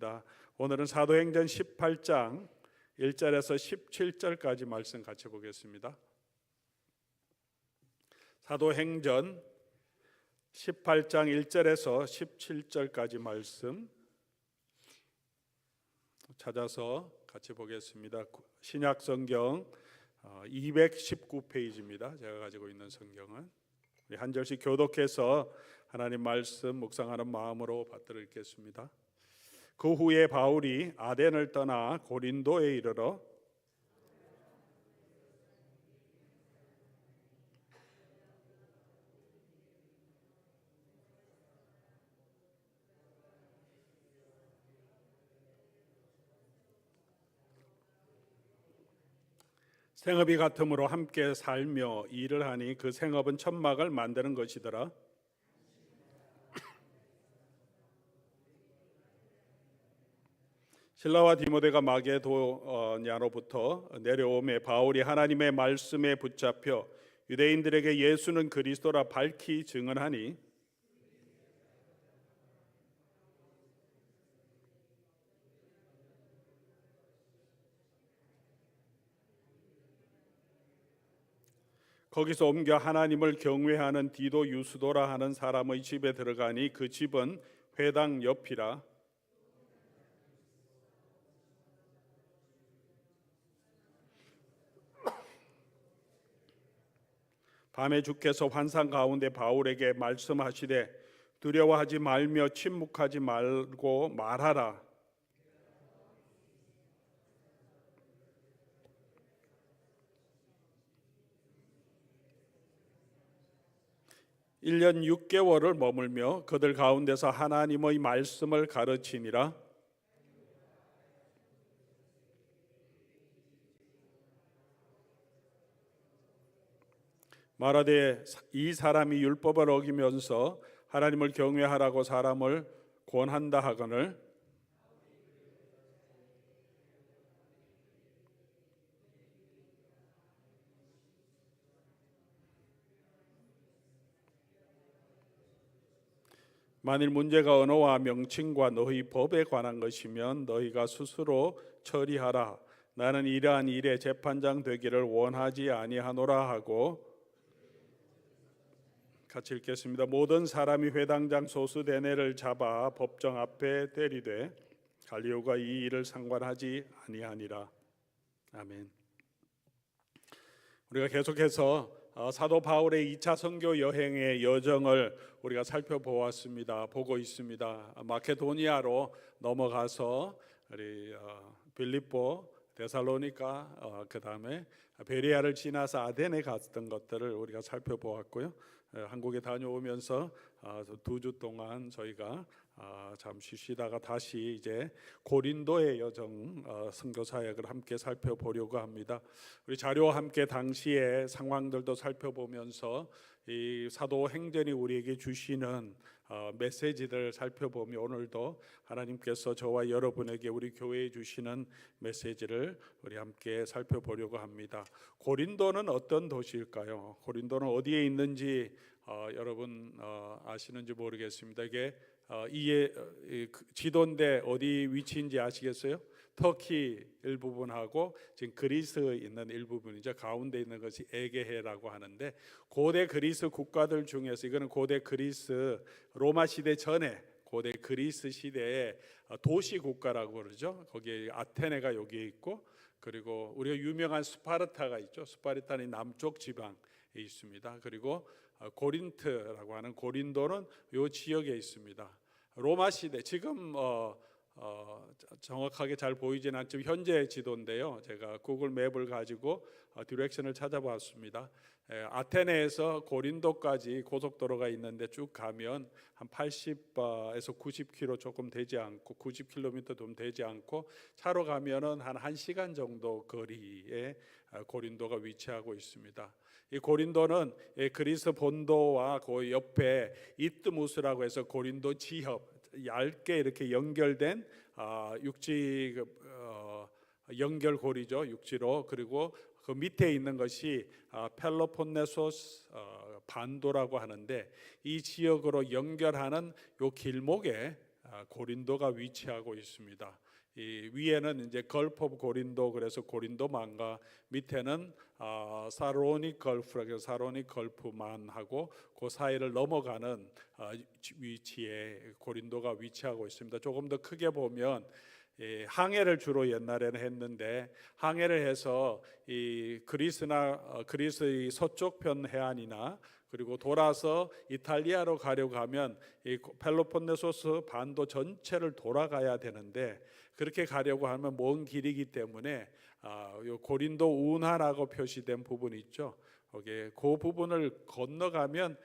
보겠습니다. 오늘은 사도행전 18장 1절에서 17절까지 말씀 같이 보겠습니다. 사도행전 18장 1절에서 17절까지 말씀 찾아서 같이 보겠습니다. 신약성경 219페이지입니다. 제가 가지고 있는 성경은 우리 한 절씩 교독해서 하나님 말씀 묵상하는 마음으로 받들어 읽겠습니다. 그 후에 바울이 아덴을 떠나 고린도에 이르러 생업이 같음으로 함께 살며 일을 하니 그 생업은 천막을 만드는 것이더라. 실라와 디모데가 마게도냐로부터 내려오매 바울이 하나님의 말씀에 붙잡혀 유대인들에게 예수는 그리스도라 밝히 증언하니 거기서 옮겨 하나님을 경외하는 디도 유스도라 하는 사람의 집에 들어가니 그 집은 회당 옆이라. 밤에 주께서 환상 가운데 바울에게 말씀하시되 두려워하지 말며 침묵하지 말고 말하라. (1년 6개월을) 머물며 그들 가운데서 하나님의 말씀을 가르치니라. 말하되 이 사람이 율법을 어기면서 하나님을 경외하라고 사람을 권한다 하거늘 만일 문제가 언어와 명칭과 너희 법에 관한 것이면 너희가 스스로 처리하라. 나는 이러한 일에 재판장 되기를 원하지 아니하노라 하고. 같이 읽겠습니다. 모든 사람이 회당장 소스데네를 잡아 법정 앞에 대리되 갈리오가 이 일을 상관하지 아니하니라. 아멘. 우리가 계속해서 사도 바울의 2차 선교 여행의 여정을 우리가 살펴보았습니다. 보고 있습니다. 마케도니아로 넘어가서 우리 빌립보, 데살로니가, 그 다음에 베레아를 지나서 아덴에 갔던 것들을 우리가 살펴보았고요. 한국에 다녀오면서 2주 동안 저희가 잠시 쉬다가 다시 이제 고린도의 여정 선교 사역을 함께 살펴보려고 합니다. 우리 자료와 함께 당시의 상황들도 살펴보면서 이 사도행전이 우리에게 주시는 메시지들 살펴보며 오늘도 하나님께서 저와 여러분에게 우리 교회에 주시는 메시지를 우리 함께 살펴보려고 합니다. 고린도는 어떤 도시일까요? 고린도는 어디에 있는지 여러분 아시는지 모르겠습니다. 이게 이 지도인데 어디 위치인지 아시겠어요? 터키 일부분하고 지금 그리스 있는 일부분이죠. 가운데 있는 것이 에게해라고 하는데 고대 그리스 국가들 중에서 이거는 고대 그리스 로마 시대 전에 고대 그리스 시대의 도시 국가라고 그러죠. 거기에 아테네가 여기에 있고 그리고 우리가 유명한 스파르타가 있죠. 스파르타는 남쪽 지방에 있습니다. 그리고 고린트라고 하는 고린도는 이 지역에 있습니다. 로마 시대 지금 정확하게 잘 보이지는 않지만 현재 지도인데요. 제가 구글 맵을 가지고 디렉션을 찾아봤습니다. 아테네에서 고린도까지 고속도로가 있는데 쭉 가면 한 80에서 90km 조금 되지 않고 90km 좀 되지 않고 차로 가면은 한 1시간 정도 거리에 고린도가 위치하고 있습니다. 이 고린도는 그리스 본도와 그 옆에 이뜨무스라고 해서 고린도 지협 얇게 이렇게 연결된 육지 연결고리죠. 육지로. 그리고 그 밑에 있는 것이 펠로폰네소스 반도라고 하는데 이 지역으로 연결하는 요 길목에 고린도가 위치하고 있습니다. 이 위에는 이제 걸프 오브 고린도, 그래서 고린도만과 밑에는 사로닉 걸프라고 사로닉 걸프만 하고 그 사이를 넘어가는 위치에 고린도가 위치하고 있습니다. 조금 더 크게 보면 항해를 주로 옛날에는 했는데, 항해를 해서 이 그리스의 서쪽 편 해안이나 그리고 돌아서 이탈리아로 가려고 하면 이 펠로폰네소스 반도 전체를 돌아가야 되는데, 그렇게 가려고 하면 먼 길이기 때문에 고린도 운하라고 표시된 부분이 있죠. 거기에 그 부분을 건너가면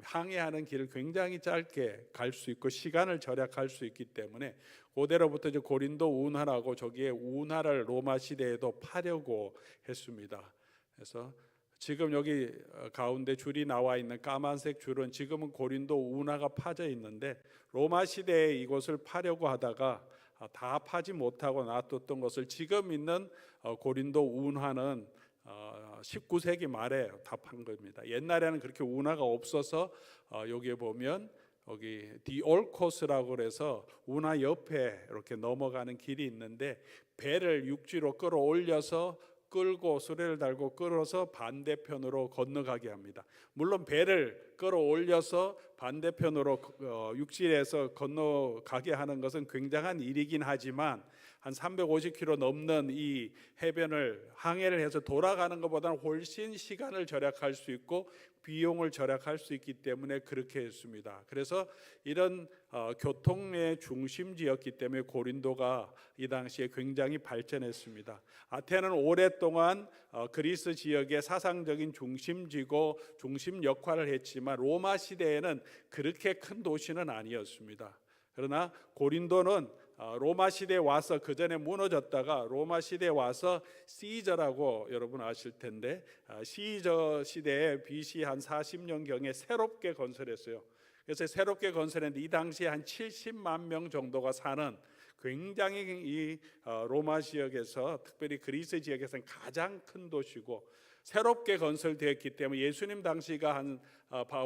항해하는 길을 굉장히 짧게 갈 수 있고 시간을 절약할 수 있기 때문에 그대로부터 이제 고린도 운하라고, 저기에 운하를 로마 시대에도 파려고 했습니다. 그래서 지금 여기 가운데 줄이 나와 있는 까만색 줄은 지금은 고린도 운하가 파져 있는데, 로마 시대에 이곳을 파려고 하다가 다 파지 못하고 놔뒀던 것을 지금 있는 고린도 운하는 19세기 말에 다 판 겁니다. 옛날에는 그렇게 운하가 없어서 여기에 보면 여기 디올코스라고 그래서 운하 옆에 이렇게 넘어가는 길이 있는데, 배를 육지로 끌어올려서 끌고 수레를 달고 끌어서 반대편으로 건너가게 합니다. 물론 배를 끌어올려서 반대편으로 육지에서 건너가게 하는 것은 굉장한 일이긴 하지만, 한 350km 넘는 이 해변을 항해를 해서 돌아가는 것보다는 훨씬 시간을 절약할 수 있고 비용을 절약할 수 있기 때문에 그렇게 했습니다. 그래서 이런 교통의 중심지였기 때문에 고린도가 이 당시에 굉장히 발전했습니다. 아테네는 오랫동안 그리스 지역의 사상적인 중심지고 중심 역할을 했지만 로마 시대에는 그렇게 큰 도시는 아니었습니다. 그러나 고린도는 로마 시대에 와서, 그 전에 무너졌다가 로마 시대에 와서 시저라고 여러분 아실 텐데, 시저 시대에 BC 한 40년경에 새롭게 건설했어요. 그래서 새롭게 건설했는데 이 당시에 한 70만 명 정도가 사는 굉장히 이 로마 지역에서, 특별히 그리스 지역에서는 가장 큰 도시고, 새롭게 건설되었기 때문에 예수님 당시가 한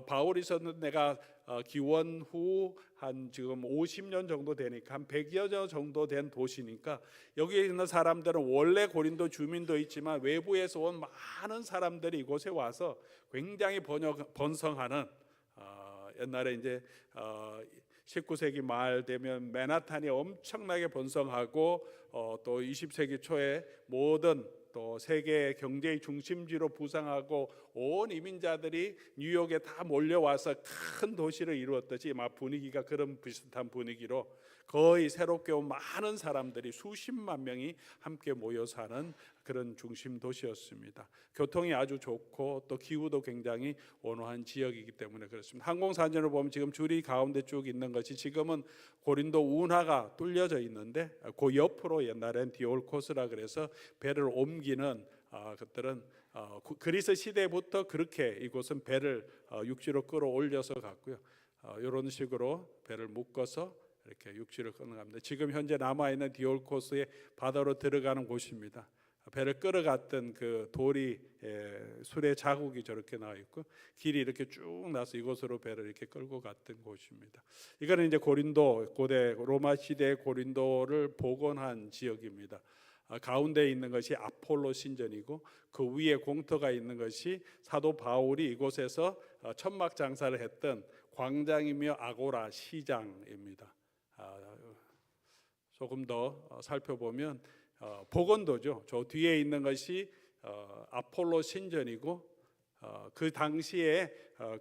바울이 있었는 데가 기원 후 한 지금 50년 정도 되니까 한 100여 년 정도 된 도시니까, 여기에 있는 사람들은 원래 고린도 주민도 있지만 외부에서 온 많은 사람들이 이곳에 와서 굉장히 번성하는, 옛날에 이제 19세기 말 되면 맨하탄이 엄청나게 번성하고 또 20세기 초에 모든 또 세계 경제의 중심지로 부상하고 온 이민자들이 뉴욕에 다 몰려와서 큰 도시를 이루었듯이 막 분위기가 그런 비슷한 분위기로 거의 새롭게 온 많은 사람들이 수십만 명이 함께 모여 사는 그런 중심 도시였습니다. 교통이 아주 좋고 또 기후도 굉장히 온화한 지역이기 때문에 그렇습니다. 항공사진을 보면 지금 줄이 가운데 쭉 있는 것이 지금은 고린도 운하가 뚫려져 있는데, 그 옆으로 옛날엔 디올코스라 그래서 배를 옮기는 것들은 그리스 시대부터 그렇게 이곳은 배를 육지로 끌어올려서 갔고요. 이런 식으로 배를 묶어서 이렇게 육지로 건너갑니다. 지금 현재 남아있는 디올코스의 바다로 들어가는 곳입니다. 배를 끌어갔던 그 돌이 수레 자국이 저렇게 나와 있고 길이 이렇게 쭉 나서 이곳으로 배를 이렇게 끌고 갔던 곳입니다. 이거는 이제 고린도, 고대 로마 시대의 고린도를 복원한 지역입니다. 가운데 있는 것이 아폴로 신전이고 그 위에 공터가 있는 것이 사도 바울이 이곳에서 천막 장사를 했던 광장이며 아고라 시장입니다. 조금 더 살펴보면 복원도죠. 저 뒤에 있는 것이 아폴로 신전이고, 그 당시에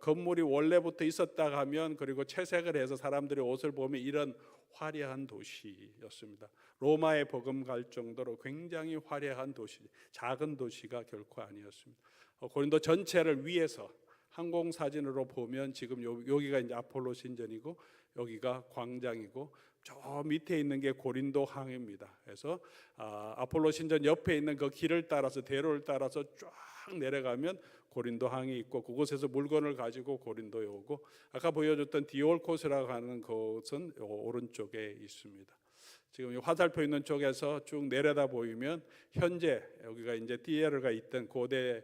건물이 원래부터 있었다 하면, 그리고 채색을 해서 사람들이 옷을 보면 이런 화려한 도시였습니다. 로마에 버금갈 정도로 굉장히 화려한 도시, 작은 도시가 결코 아니었습니다. 고린도 전체를 위에서 항공 사진으로 보면 지금 여기가 이제 아폴로 신전이고 여기가 광장이고 저 밑에 있는 게 고린도 항입니다. 그래서 아폴로 신전 옆에 있는 그 길을 따라서, 대로를 따라서 쫙 내려가면 고린도 항이 있고, 그곳에서 물건을 가지고 고린도에 오고, 아까 보여줬던 디올코스라고 하는 곳은 오른쪽에 있습니다. 지금 화살표 있는 쪽에서 쭉 내려다 보이면 현재 여기가 이제 티에르가 있던 고대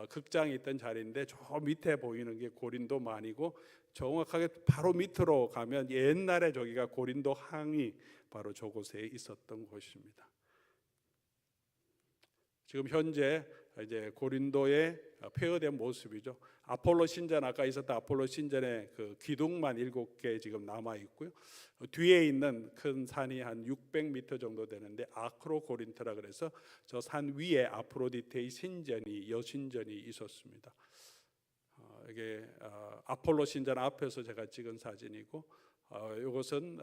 극장이 있던 자리인데 저 밑에 보이는 게 고린도만이고 정확하게 바로 밑으로 가면 옛날에 저기가 고린도 항이 바로 저곳에 있었던 곳입니다. 지금 현재 이제 고린도에 폐허된 모습이죠. 아폴로 신전, 아까 있었던 아폴로 신전의 그 기둥만 7개 지금 남아 있고요. 뒤에 있는 큰 산이 한 600m 정도 되는데 아크로코린트라 그래서 저 산 위에 아프로디테의 신전이 여신전이 있었습니다. 이게 아폴로 신전 앞에서 제가 찍은 사진이고, 이것은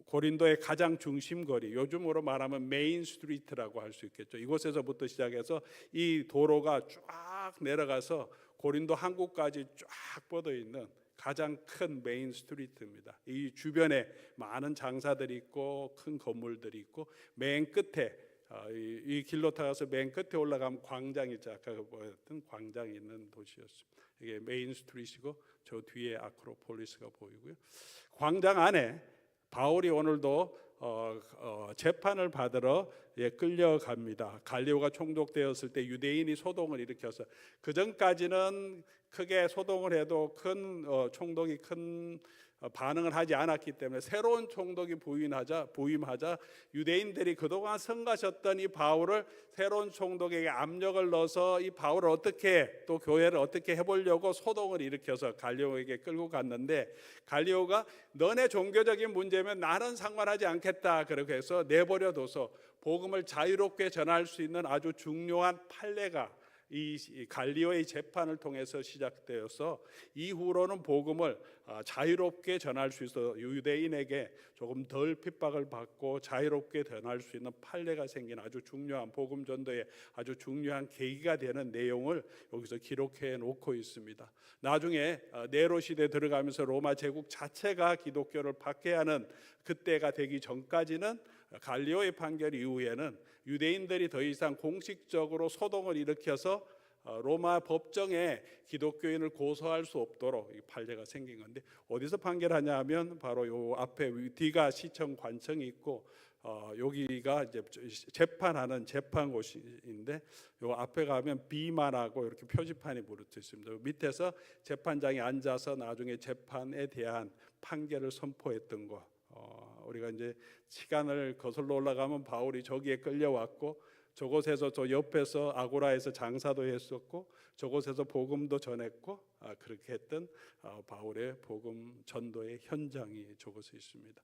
고린도의 가장 중심거리, 요즘으로 말하면 메인 스트리트라고 할 수 있겠죠. 이곳에서부터 시작해서 이 도로가 쫙 내려가서 고린도 항구까지 쫙 뻗어 있는 가장 큰 메인 스트리트입니다. 이 주변에 많은 장사들이 있고 큰 건물들이 있고 맨 끝에 이 길로 타가서 맨 끝에 올라가면 광장이 있죠. 아까 보였던 광장이 있는 도시였습니다. 이게 메인 스트리트이고 저 뒤에 아크로폴리스가 보이고요. 광장 안에 바울이 오늘도 재판을 받으러 끌려갑니다. 갈리오가 총독되었을 때 유대인이 소동을 일으켜서 그 전까지는 크게 소동을 해도 큰 총독이 큰 반응을 하지 않았기 때문에 새로운 총독이 부임하자 유대인들이 그동안 성가셨던 이 바울을 새로운 총독에게 압력을 넣어서 이 바울을 어떻게 또 교회를 어떻게 해보려고 소동을 일으켜서 갈리오에게 끌고 갔는데, 갈리오가 너네 종교적인 문제면 나는 상관하지 않겠다 그렇게 해서 내버려둬서 복음을 자유롭게 전할 수 있는 아주 중요한 판례가 이 갈리오의 재판을 통해서 시작되어서 이후로는 복음을 자유롭게 전할 수 있어 유대인에게 조금 덜 핍박을 받고 자유롭게 전할 수 있는 판례가 생긴 아주 중요한 복음 전도의 아주 중요한 계기가 되는 내용을 여기서 기록해 놓고 있습니다. 나중에 네로 시대 들어가면서 로마 제국 자체가 기독교를 박해하는 그때가 되기 전까지는 갈리오의 판결 이후에는 유대인들이 더 이상 공식적으로 소동을 일으켜서 로마 법정에 기독교인을 고소할 수 없도록 판례가 생긴 건데, 어디서 판결하냐 하면 바로 요 앞에 뒤가 시청 관청이 있고 여기가 이제 재판하는 재판곳인데, 요 앞에 가면 비만하고 이렇게 표지판이 붙어 있습니다. 밑에서 재판장이 앉아서 나중에 재판에 대한 판결을 선포했던 거. 우리가 이제 시간을 거슬러 올라가면 바울이 저기에 끌려왔고 저곳에서 저 옆에서 아고라에서 장사도 했었고 저곳에서 복음도 전했고 그렇게 했던 바울의 복음 전도의 현장이 저곳에 있습니다.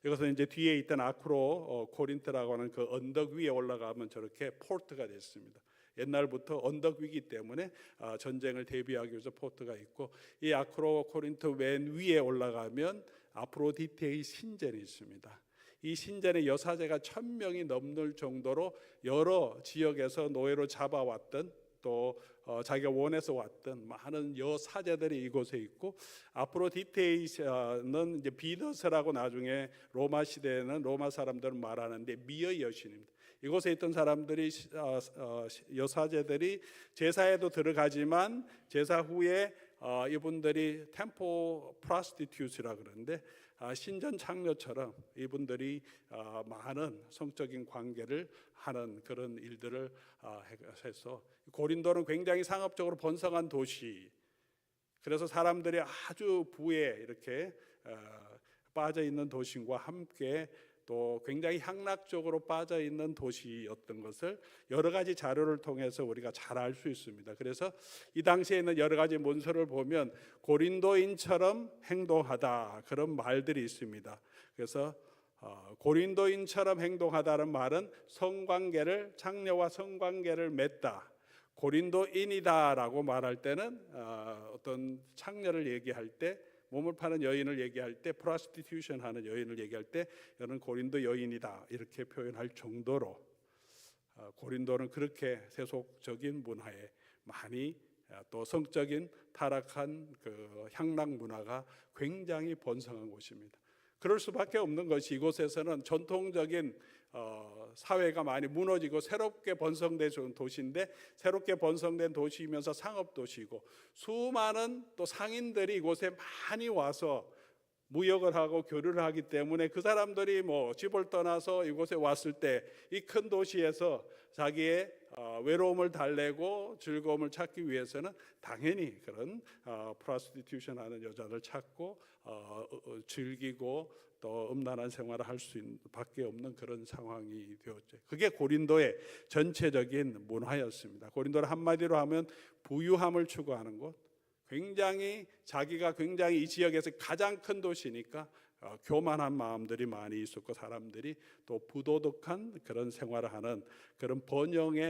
이것은 이제 뒤에 있던 아크로 코린트라고 하는 그 언덕 위에 올라가면 저렇게 포트가 됐습니다. 옛날부터 언덕 위기 때문에 전쟁을 대비하기 위해서 포트가 있고, 이 아크로 코린트 맨 위에 올라가면 아프로디테의 신전이 있습니다. 이 신전에 여사제가 1000명이 넘는 정도로 여러 지역에서 노예로 잡아왔던 또 자기가 원해서 왔던 많은 여사제들이 이곳에 있고, 아프로디테는 이제 비너스라고 나중에 로마 시대에는 로마 사람들은 말하는데 미의 여신입니다. 이곳에 있던 사람들이 여사제들이 제사에도 들어가지만 제사 후에 이분들이 템포 프로스티튜스라 그러는데 신전 창녀처럼 이분들이 많은 성적인 관계를 하는 그런 일들을 해서, 고린도는 굉장히 상업적으로 번성한 도시, 그래서 사람들이 아주 부에 이렇게 빠져 있는 도시와 함께 또 굉장히 향락적으로 빠져 있는 도시였던 것을 여러 가지 자료를 통해서 우리가 잘 알 수 있습니다. 그래서 이 당시에 있는 여러 가지 문서를 보면 고린도인처럼 행동하다 그런 말들이 있습니다. 그래서 고린도인처럼 행동하다는 말은 성관계를, 창녀와 성관계를 맺다, 고린도인이다라고 말할 때는 어떤 창녀를 얘기할 때, 몸을 파는 여인을 얘기할 때, 프로스티튜션 하는 여인을 얘기할 때 여는 고린도 여인이다 이렇게 표현할 정도로 고린도는 그렇게 세속적인 문화에 많이 또 성적인 타락한 그 향락 문화가 굉장히 번성한 곳입니다. 그럴 수밖에 없는 것이 이곳에서는 전통적인 사회가 많이 무너지고 새롭게 번성된 도시인데, 새롭게 번성된 도시이면서 상업 도시이고 수많은 또 상인들이 이곳에 많이 와서 무역을 하고 교류를 하기 때문에 그 사람들이 뭐 집을 떠나서 이곳에 왔을 때 이 큰 도시에서 자기의 외로움을 달래고 즐거움을 찾기 위해서는 당연히 그런 프로스티튜션 하는 여자들 찾고 즐기고 또 음란한 생활을 할 수 밖에 없는 그런 상황이 되었죠. 그게 고린도의 전체적인 문화였습니다. 고린도를 한마디로 하면 부유함을 추구하는 곳, 자기가 굉장히 이 지역에서 가장 큰 도시니까 교만한 마음들이 많이 있었고 사람들이 또 부도덕한 그런 생활을 하는 그런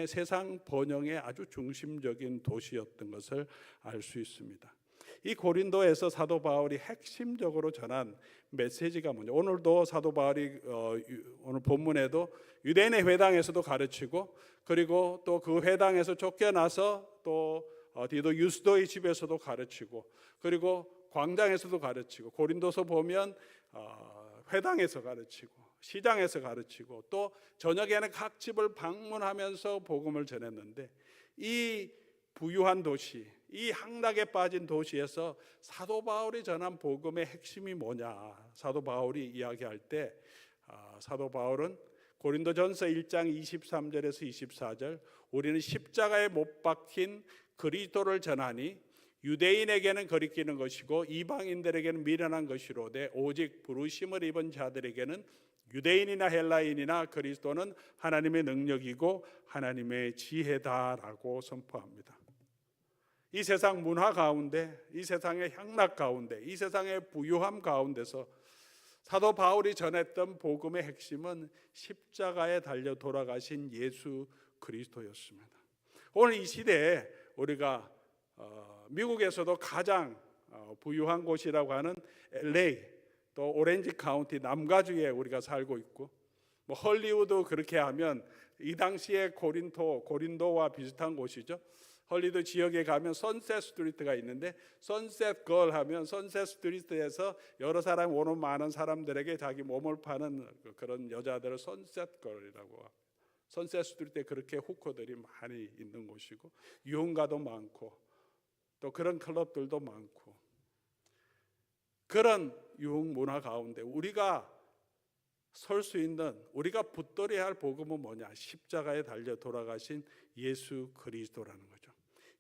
세상 번영의 아주 중심적인 도시였던 것을 알 수 있습니다. 이 고린도에서 사도 바울이 핵심적으로 전한 메시지가 뭐냐? 오늘도 사도 바울이 오늘 본문에도 유대인의 회당에서도 가르치고, 그리고 또 그 회당에서 쫓겨나서 또 디도 유스도의 집에서도 가르치고, 그리고 광장에서도 가르치고, 고린도서 보면 회당에서 가르치고 시장에서 가르치고 또 저녁에는 각 집을 방문하면서 복음을 전했는데, 이 부유한 도시, 이 향락에 빠진 도시에서 사도 바울이 전한 복음의 핵심이 뭐냐? 사도 바울이 이야기할 때 사도 바울은 고린도전서 1장 23절에서 24절, 우리는 십자가에 못 박힌 그리스도를 전하니 유대인에게는 거리끼는 것이고 이방인들에게는 미련한 것이로되 오직 부르심을 입은 자들에게는 유대인이나 헬라인이나 그리스도는 하나님의 능력이고 하나님의 지혜다라고 선포합니다. 이 세상 문화 가운데, 이 세상의 향락 가운데, 이 세상의 부유함 가운데서 사도 바울이 전했던 복음의 핵심은 십자가에 달려 돌아가신 예수 그리스도였습니다. 오늘 이 시대에 우리가 미국에서도 가장 부유한 곳이라고 하는 LA, 또 오렌지 카운티 남가주에 우리가 살고 있고, 뭐 헐리우드 그렇게 하면 이 당시에 고린도와 비슷한 곳이죠. 헐리우드 지역에 가면 선셋 스트리트가 있는데, 선셋 걸 하면 선셋 스트리트에서 여러 사람 오는 많은 사람들에게 자기 몸을 파는 그런 여자들을 선셋 걸이라고 합니다. 선셋 스트리트에 그렇게 후커들이 많이 있는 곳이고 유흥가도 많고 또 그런 클럽들도 많고, 그런 유흥 문화 가운데 우리가 설 수 있는, 우리가 붙들어야 할 복음은 뭐냐? 십자가에 달려 돌아가신 예수 그리스도라는 거죠.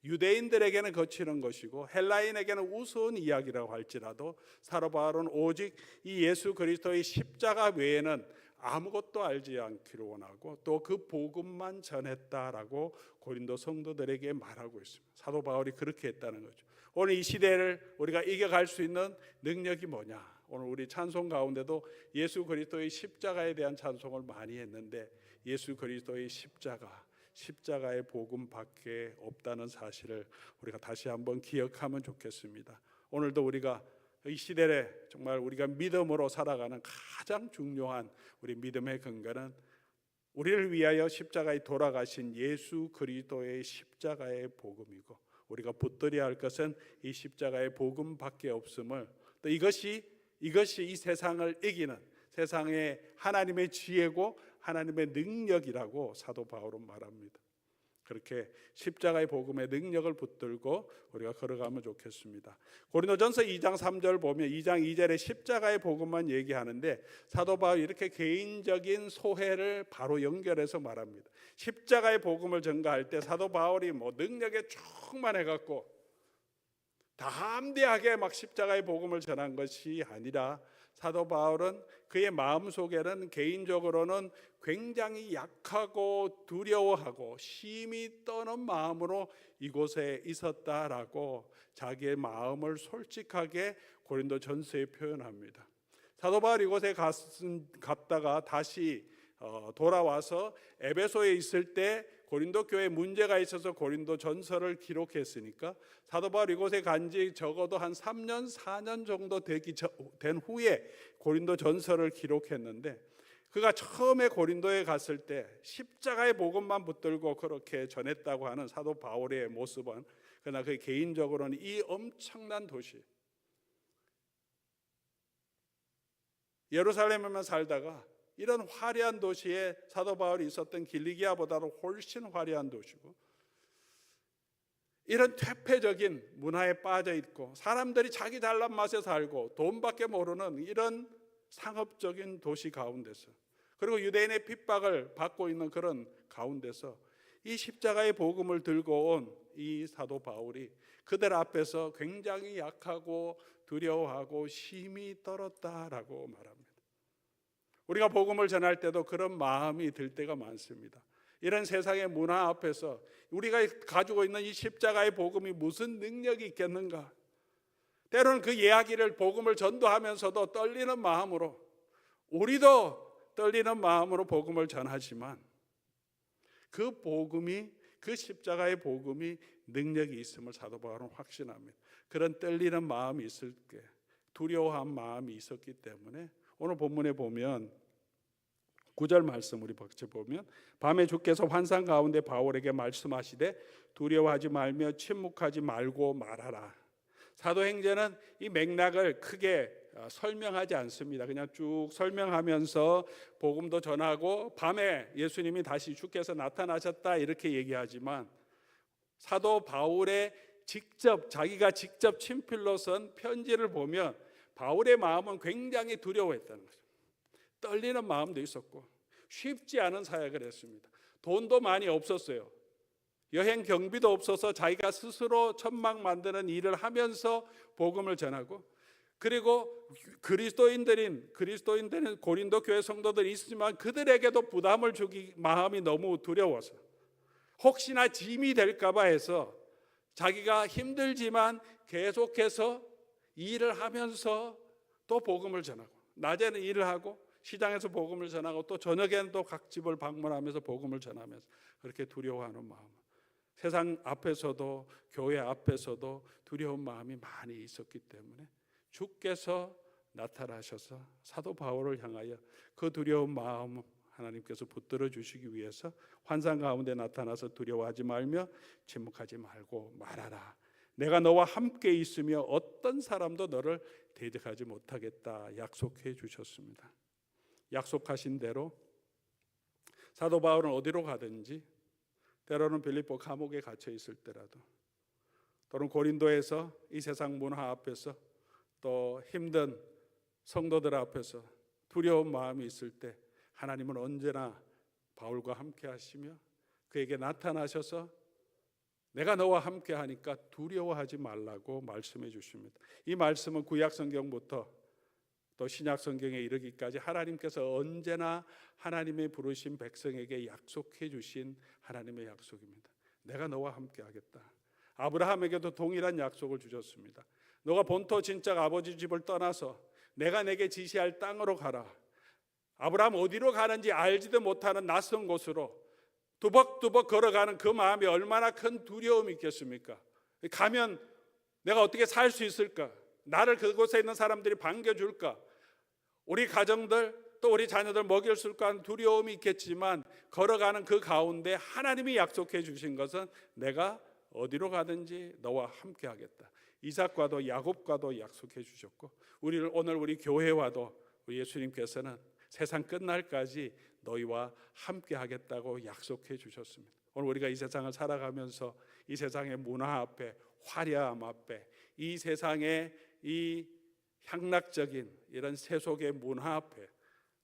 유대인들에게는 거치는 것이고 헬라인에게는 우스운 이야기라고 할지라도 사도 바울은 오직 이 예수 그리스도의 십자가 외에는 아무것도 알지 않기를 원하고 또 그 복음만 전했다라고 고린도 성도들에게 말하고 있습니다. 사도 바울이 그렇게 했다는 거죠. 오늘 이 시대를 우리가 이겨갈 수 있는 능력이 뭐냐? 오늘 우리 찬송 가운데도 예수 그리스도의 십자가에 대한 찬송을 많이 했는데, 예수 그리스도의 십자가의 복음밖에 없다는 사실을 우리가 다시 한번 기억하면 좋겠습니다. 오늘도 우리가 이 시대에 정말 우리가 믿음으로 살아가는 가장 중요한 우리 믿음의 근거는 우리를 위하여 십자가에 돌아가신 예수 그리스도의 십자가의 복음이고, 우리가 붙들어야 할 것은 이 십자가의 복음밖에 없음을, 또 이것이 이 세상을 이기는 세상의 하나님의 지혜고 하나님의 능력이라고 사도 바울은 말합니다. 그렇게 십자가의 복음의 능력을 붙들고 우리가 걸어가면 좋겠습니다. 고린도전서 2장 3절 보면 2장 2절에 십자가의 복음만 얘기하는데 사도 바울이 이렇게 개인적인 소회를 바로 연결해서 말합니다. 십자가의 복음을 전가할 때 사도 바울이 뭐 능력에 충만해갖고 담대하게 막 십자가의 복음을 전한 것이 아니라, 사도 바울은 그의 마음속에는 개인적으로는 굉장히 약하고 두려워하고 심히 떠는 마음으로 이곳에 있었다라고 자기의 마음을 솔직하게 고린도전서에 표현합니다. 사도 바울이 이곳에 갔다가 다시 돌아와서 에베소에 있을 때 고린도 교회에 문제가 있어서 고린도 전서를 기록했으니까 사도 바울 이곳에 간지 적어도 한 3년 4년 정도 된 후에 고린도 전서를 기록했는데, 그가 처음에 고린도에 갔을 때 십자가의 복음만 붙들고 그렇게 전했다고 하는 사도 바울의 모습은, 그러나 그 개인적으로는 이 엄청난 도시 예루살렘에만 살다가 이런 화려한 도시에 사도 바울이 있었던 길리기아보다도 훨씬 화려한 도시고, 이런 퇴폐적인 문화에 빠져 있고 사람들이 자기 잘난 맛에 살고 돈밖에 모르는 이런 상업적인 도시 가운데서, 그리고 유대인의 핍박을 받고 있는 그런 가운데서 이 십자가의 복음을 들고 온 이 사도 바울이 그들 앞에서 굉장히 약하고 두려워하고 심히 떨었다라고 말합니다. 우리가 복음을 전할 때도 그런 마음이 들 때가 많습니다. 이런 세상의 문화 앞에서 우리가 가지고 있는 이 십자가의 복음이 무슨 능력이 있겠는가? 때로는 그 이야기를, 복음을 전도하면서도 떨리는 마음으로, 우리도 떨리는 마음으로 복음을 전하지만 그 복음이, 그 십자가의 복음이 능력이 있음을 사도 바울은 확신합니다. 그런 떨리는 마음이 있을 때, 두려워한 마음이 있었기 때문에 오늘 본문에 보면 9절 말씀 우리 같이 보면, 밤에 주께서 환상 가운데 바울에게 말씀하시되 두려워하지 말며 침묵하지 말고 말하라. 사도행전은 이 맥락을 크게 설명하지 않습니다. 그냥 쭉 설명하면서 복음도 전하고 밤에 예수님이 다시 주께서 나타나셨다 이렇게 얘기하지만, 사도 바울의 자기가 직접 친필로 쓴 편지를 보면 바울의 마음은 굉장히 두려워했다는 거죠. 떨리는 마음도 있었고 쉽지 않은 사역을 했습니다. 돈도 많이 없었어요. 여행 경비도 없어서 자기가 스스로 천막 만드는 일을 하면서 복음을 전하고, 그리고 그리스도인들인 고린도 교회 성도들이 있지만 그들에게도 부담을 주기 마음이 너무 두려워서, 혹시나 짐이 될까 봐 해서 자기가 힘들지만 계속해서 일을 하면서 또 복음을 전하고, 낮에는 일을 하고 시장에서 복음을 전하고 또 저녁에는 또 각 집을 방문하면서 복음을 전하면서 그렇게 두려워하는 마음, 세상 앞에서도 교회 앞에서도 두려운 마음이 많이 있었기 때문에 주께서 나타나셔서 사도 바울을 향하여 그 두려운 마음 하나님께서 붙들어 주시기 위해서 환상 가운데 나타나서 두려워하지 말며 침묵하지 말고 말하라. 내가 너와 함께 있으며 어떤 사람도 너를 대적하지 못하겠다 약속해 주셨습니다. 약속하신 대로 사도 바울은 어디로 가든지, 때로는 빌립보 감옥에 갇혀 있을 때라도, 또는 고린도에서 이 세상 문화 앞에서, 또 힘든 성도들 앞에서 두려운 마음이 있을 때 하나님은 언제나 바울과 함께 하시며 그에게 나타나셔서 내가 너와 함께 하니까 두려워하지 말라고 말씀해 주십니다. 이 말씀은 구약 성경부터 또 신약 성경에 이르기까지 하나님께서 언제나 하나님의 부르신 백성에게 약속해 주신 하나님의 약속입니다. 내가 너와 함께 하겠다. 아브라함에게도 동일한 약속을 주셨습니다. 너가 본토 친척 아버지 집을 떠나서 내가 내게 지시할 땅으로 가라. 아브라함 어디로 가는지 알지도 못하는 낯선 곳으로 두벅두벅 걸어가는 그 마음이 얼마나 큰 두려움이 있겠습니까? 가면 내가 어떻게 살 수 있을까? 나를 그곳에 있는 사람들이 반겨줄까? 우리 가정들 또 우리 자녀들 먹일 수 있을까 하는 두려움이 있겠지만, 걸어가는 그 가운데 하나님이 약속해 주신 것은 내가 어디로 가든지 너와 함께 하겠다. 이삭과도 야곱과도 약속해 주셨고, 오늘 우리 교회와도 우리 예수님께서는 세상 끝날까지 너희와 함께 하겠다고 약속해 주셨습니다. 오늘 우리가 이 세상을 살아가면서 이 세상의 문화 앞에, 화려함 앞에, 이 세상의 이 향락적인 이런 세속의 문화 앞에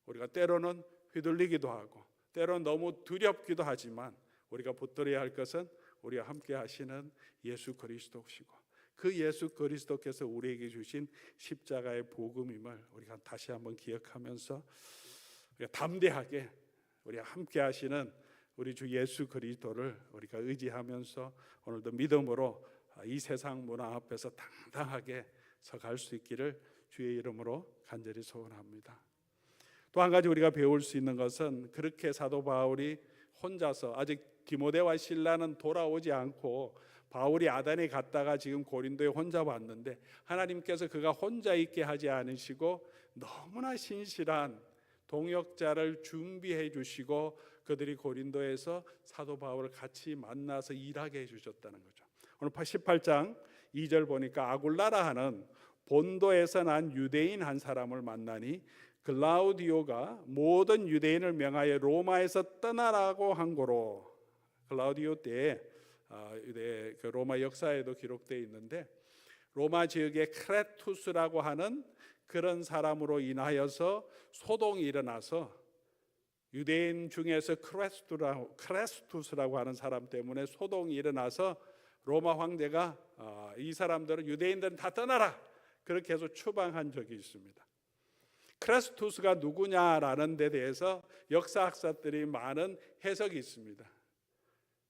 우리가 때로는 휘둘리기도 하고 때로는 너무 두렵기도 하지만, 우리가 붙들어야 할 것은 우리와 함께 하시는 예수 그리스도시고, 그 예수 그리스도께서 우리에게 주신 십자가의 복음임을 우리가 다시 한번 기억하면서 우리가 담대하게 우리와 함께 하시는 우리 주 예수 그리스도를 우리가 의지하면서 오늘도 믿음으로 이 세상 문화 앞에서 당당하게 서갈 수 있기를 주의 이름으로 간절히 소원합니다. 또 한 가지 우리가 배울 수 있는 것은, 그렇게 사도 바울이 혼자서, 아직 디모데와 실라는 돌아오지 않고 바울이 아단에 갔다가 지금 고린도에 혼자 왔는데, 하나님께서 그가 혼자 있게 하지 않으시고 너무나 신실한 동역자를 준비해 주시고 그들이 고린도에서 사도 바울을 같이 만나서 일하게 해 주셨다는 거죠. 오늘 18장 2절 보니까, 아굴라라 하는 본도에서 난 유대인 한 사람을 만나니 글라우디오가 모든 유대인을 명하여 로마에서 떠나라고 한 고로. 글라우디오 때에 유대 그 로마 역사에도 기록되어 있는데, 로마 지역의 크레투스라고 하는 그런 사람으로 인하여서 소동이 일어나서 유대인 중에서 크레스투스라고 하는 사람 때문에 소동이 일어나서 로마 황제가 이 사람들은 유대인들은 다 떠나라 그렇게 해서 추방한 적이 있습니다. 크레스투스가 누구냐라는 데 대해서 역사학자들이 많은 해석이 있습니다.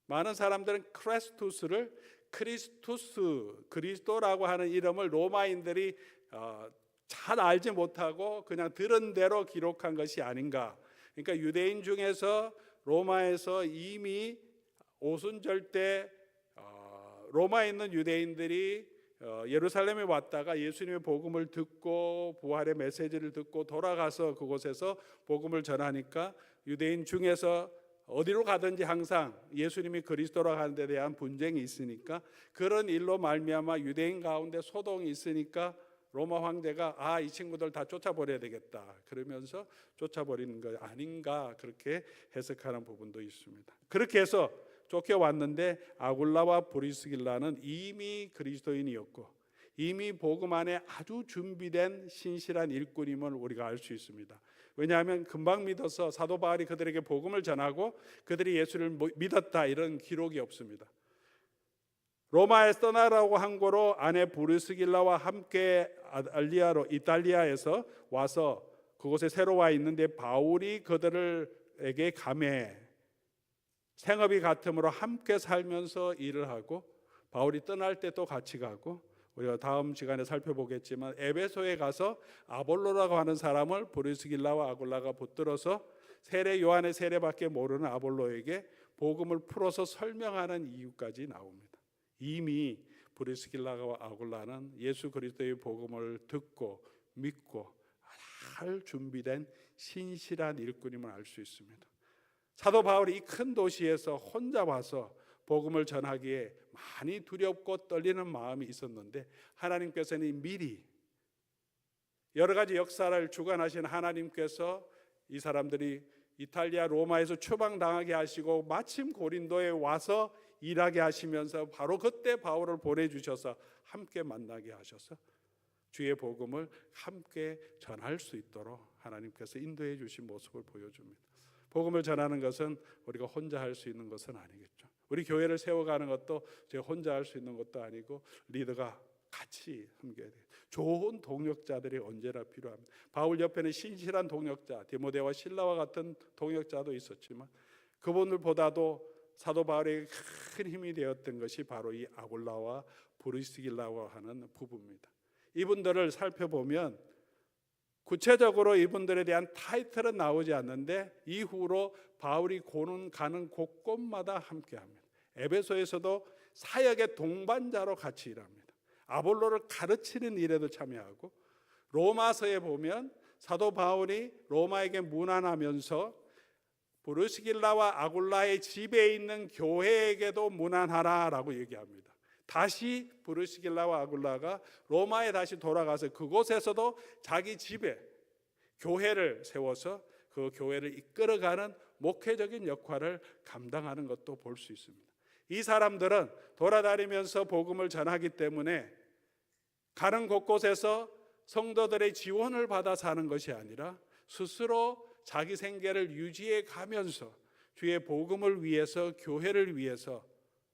많은 사람들은 크레스투스를 그리스도라고 하는 이름을 로마인들이 잘 알지 못하고 그냥 들은 대로 기록한 것이 아닌가. 그러니까 유대인 중에서 로마에서 이미 오순절 때 로마에 있는 유대인들이 예루살렘에 왔다가 예수님의 복음을 듣고 부활의 메시지를 듣고 돌아가서 그곳에서 복음을 전하니까 유대인 중에서 어디로 가든지 항상 예수님이 그리스도라고 하는 데 대한 분쟁이 있으니까, 그런 일로 말미암아 유대인 가운데 소동이 있으니까 로마 황제가 이 친구들 다 쫓아버려야 되겠다 그러면서 쫓아버리는 거 아닌가 그렇게 해석하는 부분도 있습니다. 그렇게 해서 쫓겨왔는데 아굴라와 브리스길라는 이미 그리스도인이었고 이미 복음 안에 아주 준비된 신실한 일꾼임을 우리가 알 수 있습니다. 왜냐하면 금방 믿어서 사도 바울이 그들에게 복음을 전하고 그들이 예수를 믿었다 이런 기록이 없습니다. 로마에서 떠나라고 한 거로 아내 브리스길라와 함께 이탈리아에서 와서 그곳에 새로 와 있는데 바울이 그들에게 감해 생업이 같으므로 함께 살면서 일을 하고, 바울이 떠날 때 또 같이 가고, 우리가 다음 시간에 살펴보겠지만 에베소에 가서 아볼로라고 하는 사람을 브리스길라와 아굴라가 붙들어서 요한의 세례밖에 모르는 아볼로에게 복음을 풀어서 설명하는 이유까지 나옵니다. 이미 브리스길라와 아굴라는 예수 그리스도의 복음을 듣고 믿고 잘 준비된 신실한 일꾼임을 알 수 있습니다. 사도 바울이 이 큰 도시에서 혼자 와서 복음을 전하기에 많이 두렵고 떨리는 마음이 있었는데, 하나님께서는 미리 여러 가지 역사를 주관하신 하나님께서 이 사람들이 이탈리아 로마에서 추방당하게 하시고 마침 고린도에 와서 일하게 하시면서 바로 그때 바울을 보내주셔서 함께 만나게 하셔서 주의 복음을 함께 전할 수 있도록 하나님께서 인도해 주신 모습을 보여줍니다. 복음을 전하는 것은 우리가 혼자 할 수 있는 것은 아니겠죠. 우리 교회를 세워가는 것도 제가 혼자 할 수 있는 것도 아니고 리더가 같이 섬겨야 돼요. 좋은 동역자들이 언제나 필요합니다. 바울 옆에는 신실한 동역자 디모데와 실라와 같은 동역자도 있었지만 그분들보다도 사도 바울에게 큰 힘이 되었던 것이 바로 이 아굴라와 브리스길라와 하는 부부입니다. 이분들을 살펴보면 구체적으로 이분들에 대한 타이틀은 나오지 않는데 이후로 바울이 가는 곳곳마다 함께합니다. 에베소에서도 사역의 동반자로 같이 일합니다. 아볼로를 가르치는 일에도 참여하고, 로마서에 보면 사도 바울이 로마에게 문안하면서 브리스길라와 아굴라의 집에 있는 교회에게도 문안하라라고 얘기합니다. 다시 브리스길라와 아굴라가 로마에 다시 돌아가서 그곳에서도 자기 집에 교회를 세워서 그 교회를 이끌어가는 목회적인 역할을 감당하는 것도 볼 수 있습니다. 이 사람들은 돌아다니면서 복음을 전하기 때문에 가는 곳곳에서 성도들의 지원을 받아 사는 것이 아니라 스스로 자기 생계를 유지해 가면서 주의 복음을 위해서 교회를 위해서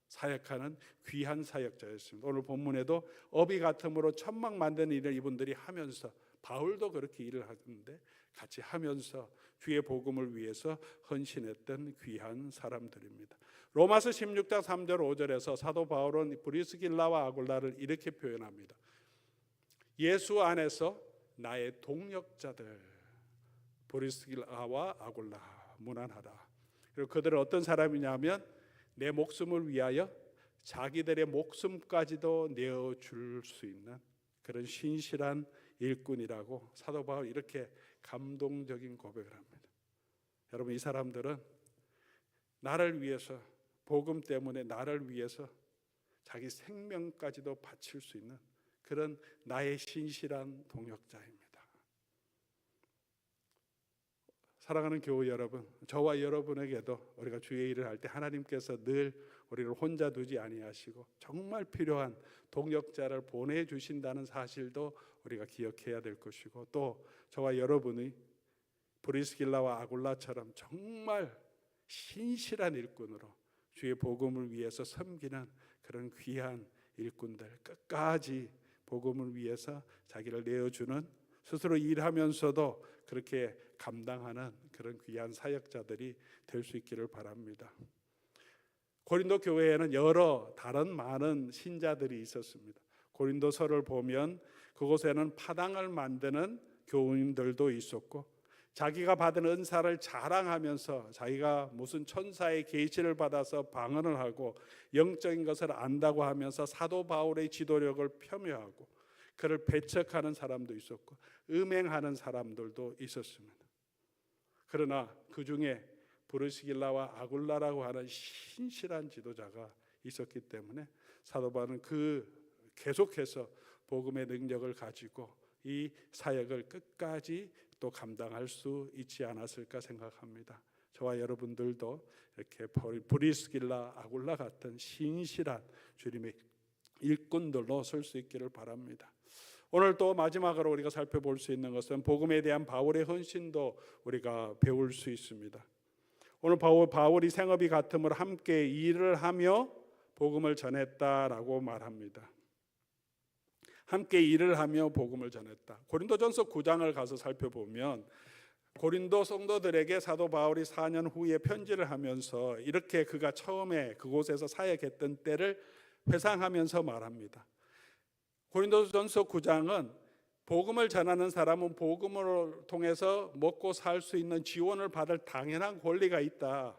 사역하는 귀한 사역자였습니다. 오늘 본문에도 어비 같음으로 천막 만드는 일을 이분들이 하면서, 바울도 그렇게 일을 하는데 같이 하면서 주의 복음을 위해서 헌신했던 귀한 사람들입니다. 로마서 16장 3절 5절에서 사도 바울은 브리스길라와 아굴라를 이렇게 표현합니다. 예수 안에서 나의 동역자들 브리스길라와 아굴라 문안하라. 그리고 그들은 어떤 사람이냐면 내 목숨을 위하여 자기들의 목숨까지도 내어줄 수 있는 그런 신실한 일꾼이라고 사도 바울 이렇게 감동적인 고백을 합니다. 여러분, 이 사람들은 나를 위해서, 복음 때문에 나를 위해서 자기 생명까지도 바칠 수 있는 그런 나의 신실한 동역자입니다. 사랑하는 교우 여러분, 저와 여러분에게도 우리가 주의 일을 할 때 하나님께서 늘 우리를 혼자 두지 아니하시고 정말 필요한 동역자를 보내주신다는 사실도 우리가 기억해야 될 것이고, 또 저와 여러분이 브리스길라와 아굴라처럼 정말 신실한 일꾼으로 주의 복음을 위해서 섬기는 그런 귀한 일꾼들, 끝까지 복음을 위해서 자기를 내어주는, 스스로 일하면서도 그렇게 감당하는 그런 귀한 사역자들이 될 수 있기를 바랍니다. 고린도 교회에는 여러 다른 많은 신자들이 있었습니다. 고린도서를 보면 그곳에는 파당을 만드는 교우님들도 있었고, 자기가 받은 은사를 자랑하면서 자기가 무슨 천사의 계시를 받아서 방언을 하고 영적인 것을 안다고 하면서 사도 바울의 지도력을 폄훼하고 그를 배척하는 사람도 있었고, 음행하는 사람들도 있었습니다. 그러나 그 중에 브리스길라와 아굴라라고 하는 신실한 지도자가 있었기 때문에 사도 바울은 계속해서 복음의 능력을 가지고 이 사역을 끝까지 또 감당할 수 있지 않았을까 생각합니다. 저와 여러분들도 이렇게 브리스길라, 아굴라 같은 신실한 주님의 일꾼들로 설 수 있기를 바랍니다. 오늘 또 마지막으로 우리가 살펴볼 수 있는 것은 복음에 대한 바울의 헌신도 우리가 배울 수 있습니다. 오늘 바울이 생업이 같음을 함께 일을 하며 복음을 전했다라고 말합니다. 함께 일을 하며 복음을 전했다. 고린도전서 9장을 가서 살펴보면 고린도 성도들에게 사도 바울이 4년 후에 편지를 하면서 이렇게 그가 처음에 그곳에서 사역했던 때를 회상하면서 말합니다. 고린도전서 9장은 복음을 전하는 사람은 복음을 통해서 먹고 살 수 있는 지원을 받을 당연한 권리가 있다.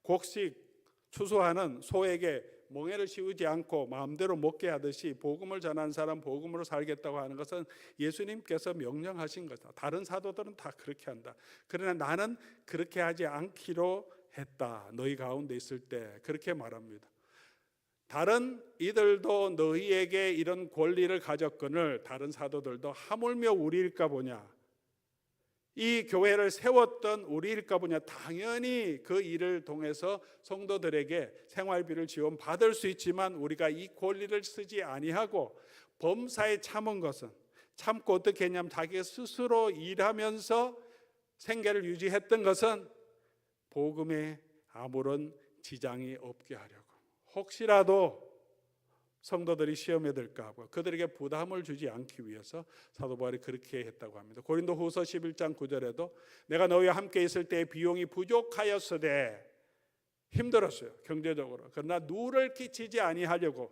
곡식 추수하는 소에게 멍에를 씌우지 않고 마음대로 먹게 하듯이 복음을 전하는 사람 복음으로 살겠다고 하는 것은 예수님께서 명령하신 거다. 다른 사도들은 다 그렇게 한다. 그러나 나는 그렇게 하지 않기로 했다. 너희 가운데 있을 때 그렇게 말합니다. 다른 이들도 너희에게 이런 권리를 가졌거늘 다른 사도들도 하물며 우리일까 보냐. 이 교회를 세웠던 우리일까 보냐. 당연히 그 일을 통해서 성도들에게 생활비를 지원받을 수 있지만 우리가 이 권리를 쓰지 아니하고 범사에 참은 것은, 참고 어떻게 했냐면 자기 스스로 일하면서 생계를 유지했던 것은 복음에 아무런 지장이 없게 하려고, 혹시라도 성도들이 시험에 들까 하고 그들에게 부담을 주지 않기 위해서 사도 바울이 그렇게 했다고 합니다. 고린도후서 11장 9절에도 내가 너희와 함께 있을 때 비용이 부족하였으되, 힘들었어요 경제적으로. 그러나 누를 끼치지 아니하려고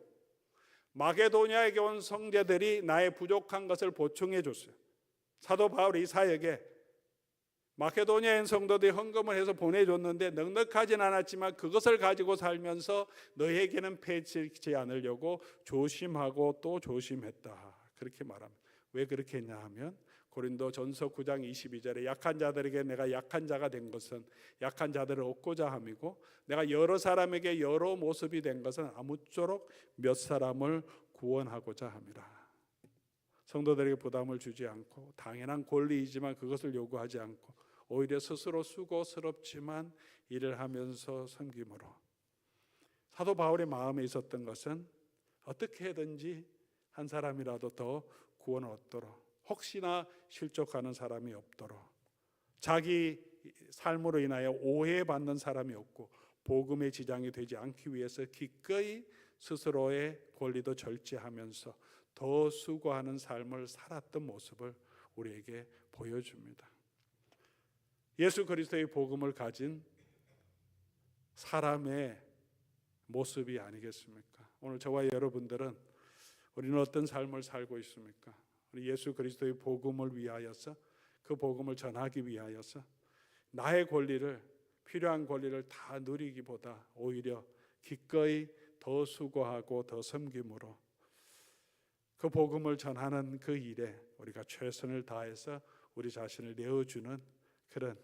마게도냐에게 온 성도들이 나의 부족한 것을 보충해 줬어요. 사도 바울이 이 사역에 마케도니아인 성도들이 헌금을 해서 보내줬는데 넉넉하진 않았지만 그것을 가지고 살면서 너희에게는 패치지 않으려고 조심하고 또 조심했다. 그렇게 말합니다. 왜 그렇게 했냐 하면 고린도전서 9장 22절에 약한 자들에게 내가 약한 자가 된 것은 약한 자들을 얻고자 함이고 내가 여러 사람에게 여러 모습이 된 것은 아무쪼록 몇 사람을 구원하고자 함이라. 성도들에게 부담을 주지 않고 당연한 권리이지만 그것을 요구하지 않고 오히려 스스로 수고스럽지만 일을 하면서 섬김으로, 사도 바울의 마음에 있었던 것은 어떻게 해든지 한 사람이라도 더 구원을 얻도록, 혹시나 실족하는 사람이 없도록, 자기 삶으로 인하여 오해받는 사람이 없고 복음의 지장이 되지 않기 위해서 기꺼이 스스로의 권리도 절제하면서 더 수고하는 삶을 살았던 모습을 우리에게 보여줍니다. 예수 그리스도의 복음을 가진 사람의 모습이 아니겠습니까? 오늘 저와 여러분들은 우리는 어떤 삶을 살고 있습니까? 우리 예수 그리스도의 복음을 위하여서, 그 복음을 전하기 위하여서 나의 권리를, 필요한 권리를 다 누리기보다 오히려 기꺼이 더 수고하고 더 섬김으로 그 복음을 전하는 그 일에 우리가 최선을 다해서 우리 자신을 내어주는 그런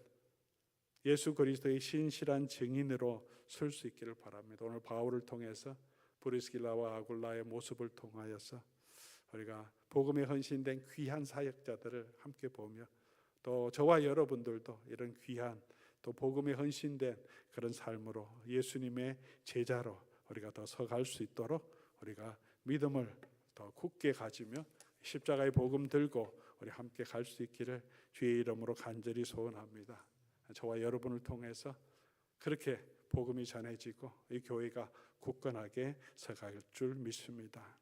예수 그리스도의 신실한 증인으로 설 수 있기를 바랍니다. 오늘 바울을 통해서 브리스길라와 아굴라의 모습을 통하여서 우리가 복음에 헌신된 귀한 사역자들을 함께 보며 또 저와 여러분들도 이런 귀한 또 복음에 헌신된 그런 삶으로 예수님의 제자로 우리가 더 서갈 수 있도록 우리가 믿음을 더 굳게 가지며 십자가의 복음 들고 우리 함께 갈 수 있기를 주의 이름으로 간절히 소원합니다. 저와 여러분을 통해서 그렇게 복음이 전해지고 이 교회가 굳건하게 서갈 줄 믿습니다.